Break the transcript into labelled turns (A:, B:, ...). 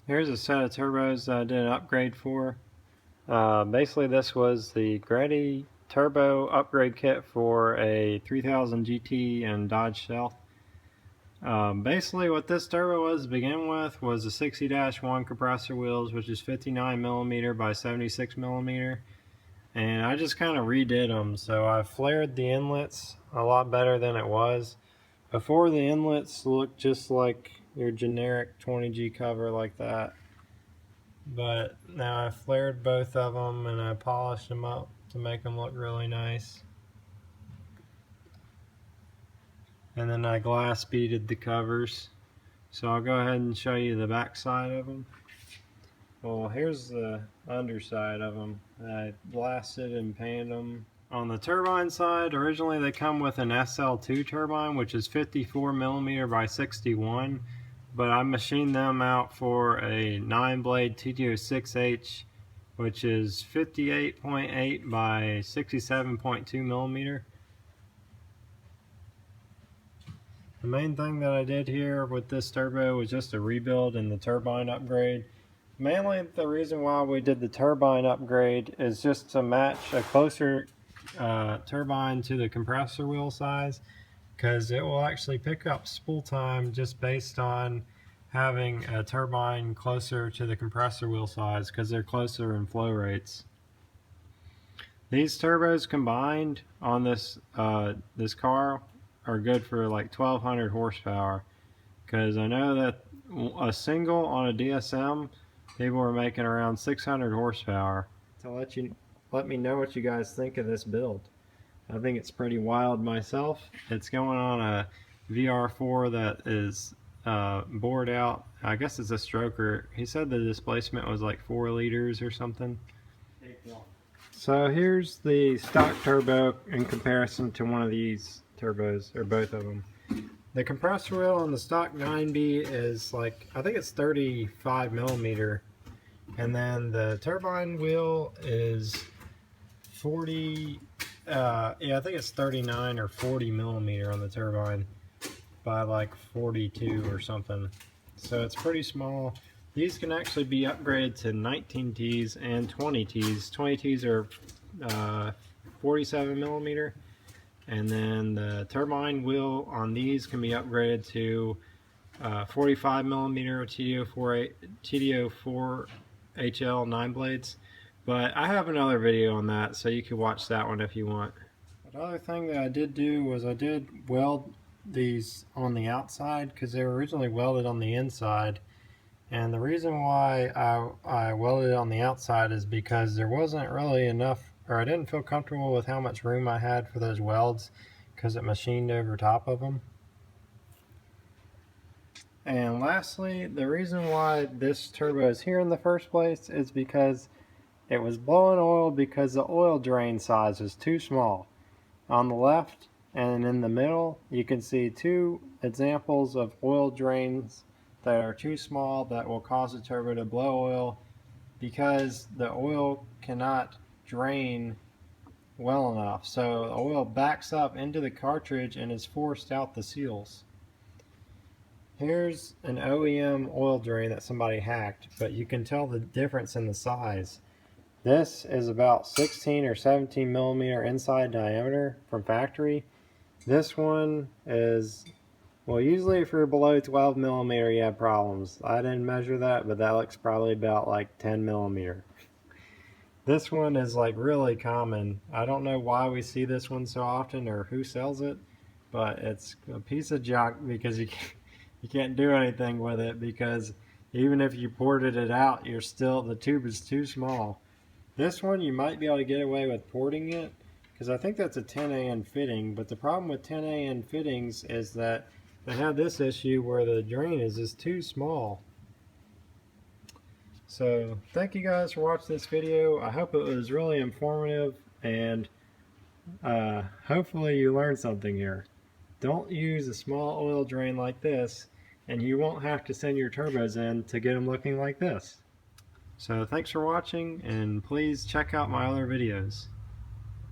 A: Here's a set of turbos that I did an upgrade for. Basically this was the Greddy turbo upgrade kit for a 3000 GT and Dodge Stealth. Basically what this turbo was to begin with was a 60-1 compressor wheels, which is 59mm by 76mm. And I just kind of redid them, so I flared the inlets a lot better than it was. Before, the inlets looked just like your generic 20G cover like that. But now I flared both of them and I polished them up to make them look really nice. And then I glass beaded the covers. So I'll go ahead and show you the back side of them. Well, here's the underside of them. I blasted and painted them. On the turbine side, originally they come with an SL2 turbine, which is 54mm by 61, but I machined them out for a 9-blade TT06H, which is 58.8 by 67.2mm. The main thing that I did here with this turbo was just a rebuild and the turbine upgrade. Mainly the reason why we did the turbine upgrade is just to match a closer turbine to the compressor wheel size, because it will actually pick up spool time just based on having a turbine closer to the compressor wheel size, because they're closer in flow rates. These turbos combined on this this car are good for like 1200 horsepower, because I know that a single on a DSM people are making around 600 horsepower. To let me know what you guys think of this build. I think it's pretty wild myself. It's going on a VR4 that is bored out. I guess it's a stroker. He said the displacement was like 4 liters or something. So here's the stock turbo in comparison to one of these turbos, or both of them. The compressor wheel on the stock 9B is like, I think it's 35mm, and then the turbine wheel is 40, yeah, I think it's 39 or 40mm on the turbine by like 42 or something. So it's pretty small. These can actually be upgraded to 19Ts and 20Ts. 20Ts are 47mm. And then the turbine wheel on these can be upgraded to 45mm TD04 HL 9 blades. But I have another video on that, so you can watch that one if you want. Another thing that I did do was I did weld these on the outside, because they were originally welded on the inside. And the reason why I welded it on the outside is because there wasn't really enough, or I didn't feel comfortable with how much room I had for those welds, because it machined over top of them. And lastly, the reason why this turbo is here in the first place is because it was blowing oil because the oil drain size is too small. On the left and in the middle, you can see two examples of oil drains that are too small that will cause the turbo to blow oil, because the oil cannot drain well enough. So the oil backs up into the cartridge and is forced out the seals. Here's an OEM oil drain that somebody hacked, but you can tell the difference in the size. This is about 16 or 17mm inside diameter from factory. This one is, well, usually if you're below 12mm you have problems. I didn't measure that, but that looks probably about like 10mm. This one is like really common. I don't know why we see this one so often or who sells it, but it's a piece of junk because you can't do anything with it, because even if you ported it out, the tube is too small. This one you might be able to get away with porting it, because I think that's a 10AN fitting, but the problem with 10AN fittings is that they have this issue where the drain is just too small. So thank you guys for watching this video. I hope it was really informative, and hopefully you learned something here. Don't use a small oil drain like this, and you won't have to send your turbos in to get them looking like this. So thanks for watching, and please check out my other videos.